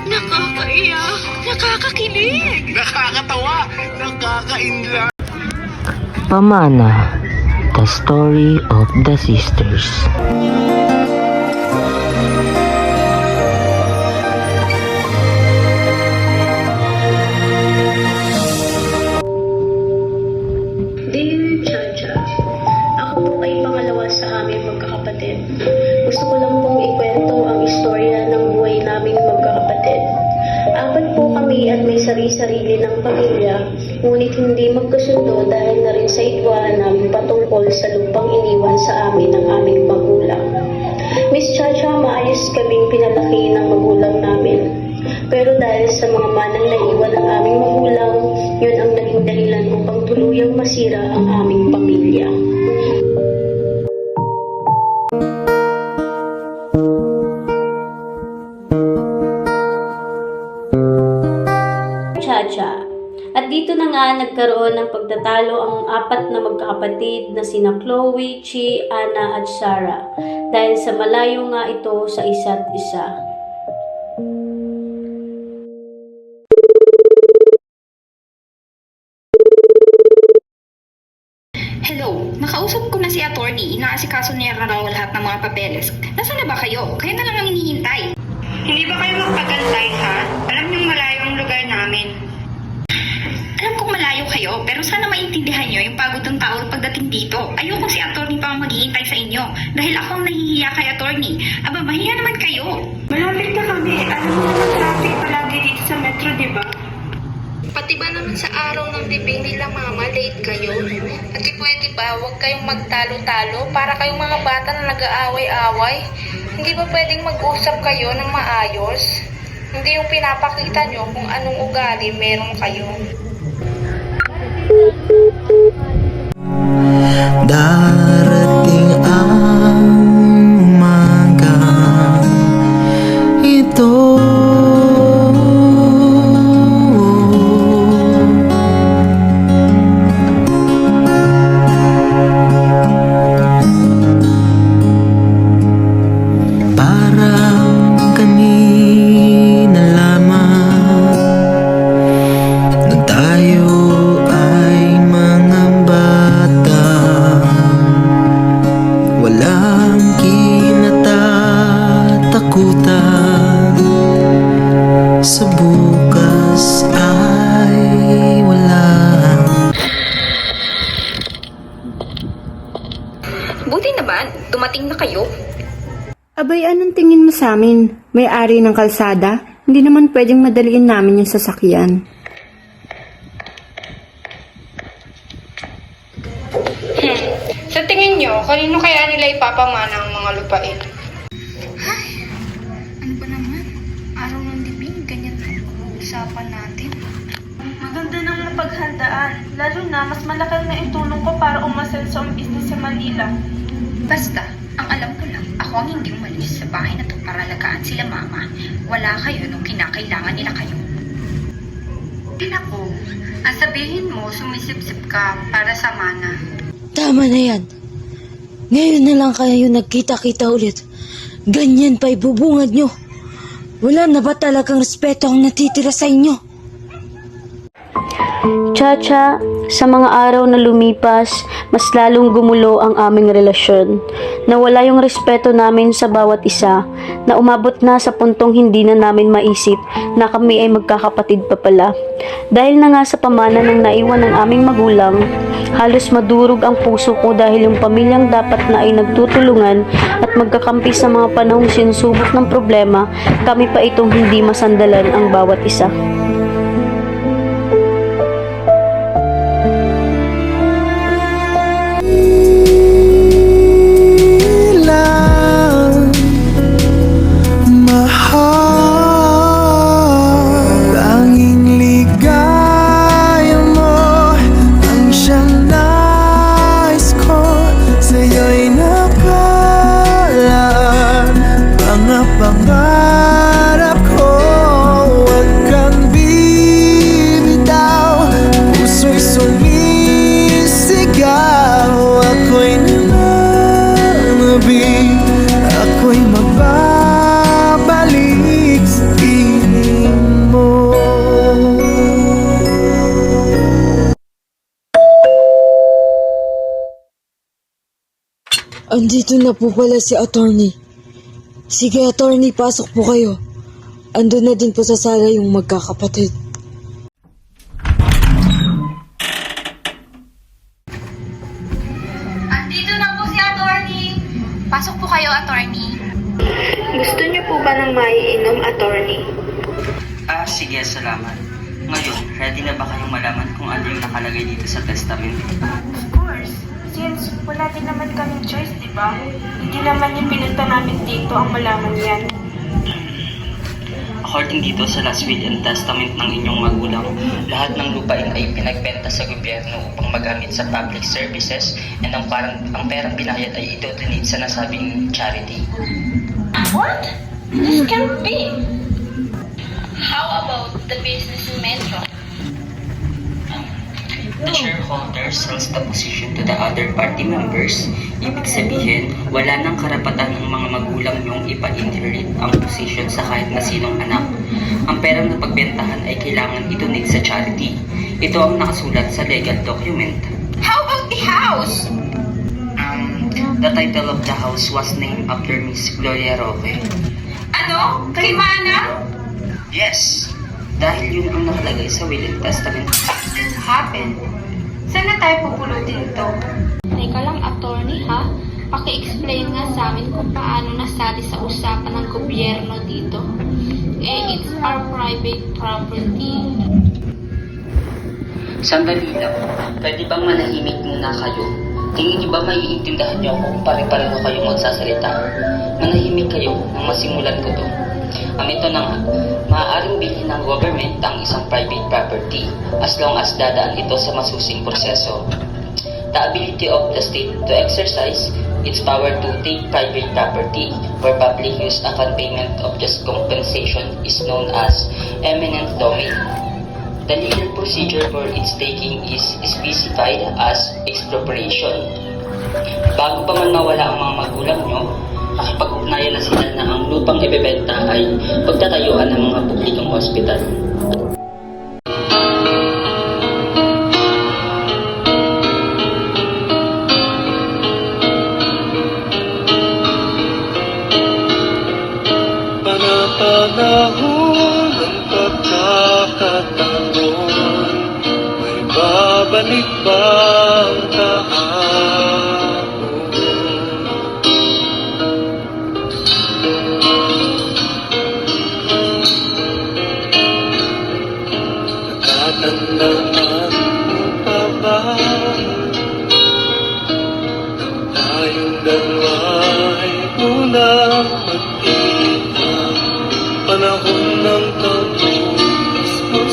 Nakakaiyak, nakakakilig, Nakakatawa, nakakainla. Pamana, The Story of the Sisters. Dear Chacha, ako po ay pangalawa sa aming magkakapatid. Gusto ko lang pong ikwento ang istorya ng buhay naming magkakapatid. Apat po kami at may sarili-sarili ng pamilya, ngunit hindi magkasundo dahil na rin sa idwaan namin patungkol sa lupang iniwan sa amin ng aming magulang. Miss Chacha, maayos kaming pinalaki ng magulang namin. Pero dahil sa mga manang naiwan ng aming magulang, yun ang naging dahilan upang tuluyang masira ang aming pamilya. Chacha. At dito na nga nagkaroon ng pagtatalo ang apat na magkakapatid na sina Chloe, Chi, Anna at Sarah dahil sa malayo nga ito sa isa't isa. Hello, nakausap ko na si attorney. Inaasikaso niya raw lahat ng mga papeles. Nasaan na ba kayo? Kayo na lang ang hinihintay. Hindi ba kayo magpagantay, ha? Alam niyong malayo ang lugar namin. Alam kong malayo kayo, pero sana maintindihan niyo yung pagod ng tao pagdating dito. Ayoko si attorney pa ang maghihintay sa inyo. Dahil ako ang nahihiya kay attorney. Aba, mahiya naman kayo. Malapit na kami. Alam mo naman traffic palagi dito sa metro, di ba? Pati ba naman sa araw ng libing nila mama, late kayo? At di pwede ba, huwag kayong magtalo-talo para kayong mga bata na nag-aaway-away? Hindi ba pwedeng mag-usap kayo ng maayos? Hindi yung pinapakita nyo kung anong ugali meron kayo. Darating ang umaga, ito sa bukas ay wala. Buti naman, dumating na kayo. Abay, anong tingin mo sa amin? May-ari ng kalsada? Hindi naman pwedeng madaliin namin yung sasakyan. Sa tingin nyo, kanino kaya nila ipapamana ang mga lupain? Ano ba naman? Araw ng libing, ganyan na usapan natin. Maganda nang mapaghandaan, lalo na mas malaki na itulong ko para umasenso ang business sa Manila. Basta, ang alam ko lang, ako ang hindi umalis sa bahay na to para alagaan sila mama. Wala kayo nung kinakailangan nila kayo. Din ako, ang sabihin mo, sumisip-sip ka para sa mana. Tama na yan. Ngayon na lang kayo nagkita-kita ulit. Ganyan pa ibubungad nyo. Wala na ba talagang respeto ang natitira sa inyo? Chacha, sa mga araw na lumipas, mas lalong gumulo ang aming relasyon. Nawala yung respeto namin sa bawat isa, na umabot na sa puntong hindi na namin maisip na kami ay magkakapatid pa pala. Dahil na nga sa pamana ng naiwan ng aming magulang, halos madurog ang puso ko dahil yung pamilyang dapat na ay nagtutulungan at magkakampi sa mga panahong sinusubok ng problema, kami pa itong hindi masandalan ang bawat isa. Pangarap ko, wag kang andito na po pala si attorney. Sige, attorney, pasok po kayo. Andun na din po sa sala yung magkakapatid. Andito na po si attorney. Pasok po kayo, attorney. Gusto niyo po ba ng maiinom, attorney? Sige, salamat. Ngayon, ready na ba kayong malaman kung ano yung nakalagay dito sa testament? Of course. Since wala din naman kaming choice, di ba? Hindi naman yung pinunta namin dito ang malaman yan. According dito sa last will and testament ng inyong magulang, lahat ng lupain ay pinagbenta sa gobyerno upang magamit sa public services and ang perang binayad ay ito-donate sa nasabing charity. What? This can't be. How about the business in Metro? The shareholder sells the position to the other party members. Ibig sabihin, wala nang karapatan ng mga magulang niyong ipa-inherit ang position sa kahit na sinong anak. Ang perang napagbentahan ay kailangan i-donate sa charity. Ito ang nakasulat sa legal document. How about the house? The title of the house was named after Miss Gloria Roque. Ano? Kay Manang? Yes, dahil yun ang nakalagay sa will and testament. This happened. Saan na tayo pupulutin ito? Teka lang, attorney, ha? Paki-explain nga sa amin kung paano nasali sa usapan ng gobyerno dito. It's our private property. Sandali lang, pwede bang manahimik muna kayo? Tingin niyo ba maiintindihan niyo kung pare-pareho kayong magsasalita? Manahimik kayo nang masimulan ko to. Ito na nga, maaaring bilhin ng government ang isang private property as long as dadaan ito sa masusing proseso. The ability of the state to exercise its power to take private property for public use upon payment of just compensation is known as eminent domain. The legal procedure for its taking is specified as expropriation. Bago pa man mawala ang mga magulang nyo, nakipag-ugnayan na sila na ang lupang ibebenta ay pagtatayuan ng mga publikong ospital. Panapanahon ng pagkakataon, may babalik ba ang kahapon? Nakatandaan mo pa ba nang tayong dalawa'y unang magkita? Panahon ng kapuspusan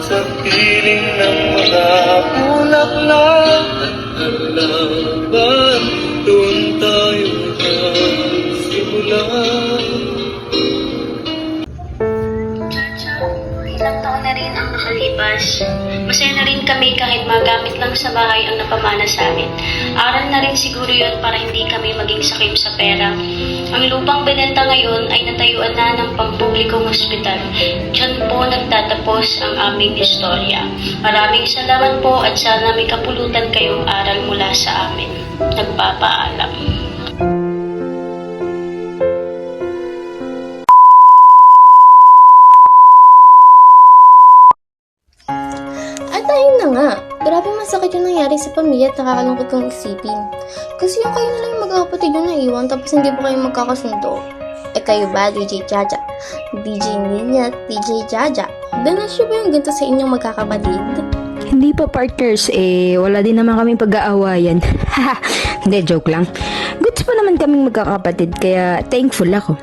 sa piling ng mga bulaklak at halaman, doon tayo nagsimulan. Ilang taon na rin ang nakalipas. Masaya na rin kami kahit magamit lang sa bahay ang napamana sa amin. Aral na rin siguro yun para hindi kami maging sakim sa pera. Ang lupang binenta ngayon ay natayuan na ng pampublikong ospital. Diyan po nagtatapos ang aming istorya. Maraming salamat po at sana may kapulutan kayong aral mula sa amin. Nagpapaalam. At ayun na nga, grabe masakit yung nangyari sa pamilya at nakakalungkot kong isipin. Kasi yung kayo na lang yung magkakapatid yung naiwan tapos hindi pa kayo magkakasundo. Eh kayo ba, DJ Jaja? DJ Ninya at DJ Jaja? Donasyo ba yung ganito sa inyong magkakapatid? Hindi pa partners wala din naman kaming pag-aawayan. Hindi, joke lang. Goods pa naman kaming magkakapatid kaya thankful ako.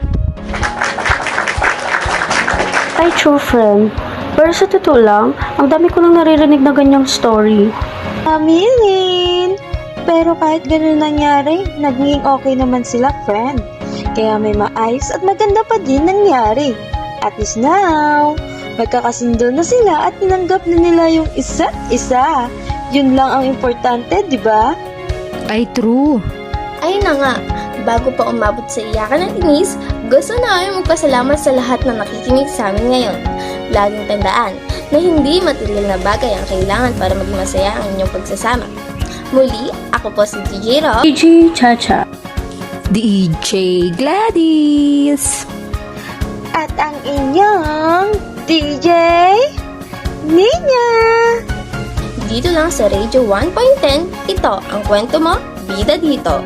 Ay, true friend. Pero sa totoo lang, ang dami ko nang naririnig na ganyang story. Aminin! Pero kahit ganun nangyari, naging okay naman sila, friend. Kaya may maayos at maganda pa din nangyari. At least now, magkakasundo na sila at tinanggap na nila yung isa't isa. Yun lang ang importante, di ba? Ay, true. Ayun na nga, bago pa umabot sa iyakan ng inis, gusto namin magpasalamat sa lahat na nakikinig sa amin ngayon. Laging tandaan na hindi material na bagay ang kailangan para maging masaya ang inyong pagsasama. Muli, ako po si DJ Rob. DJ Chacha. DJ Gladys. At ang inyong DJ Ninya. Dito lang sa Radio 1.10, ito ang kwento mo, bida dito.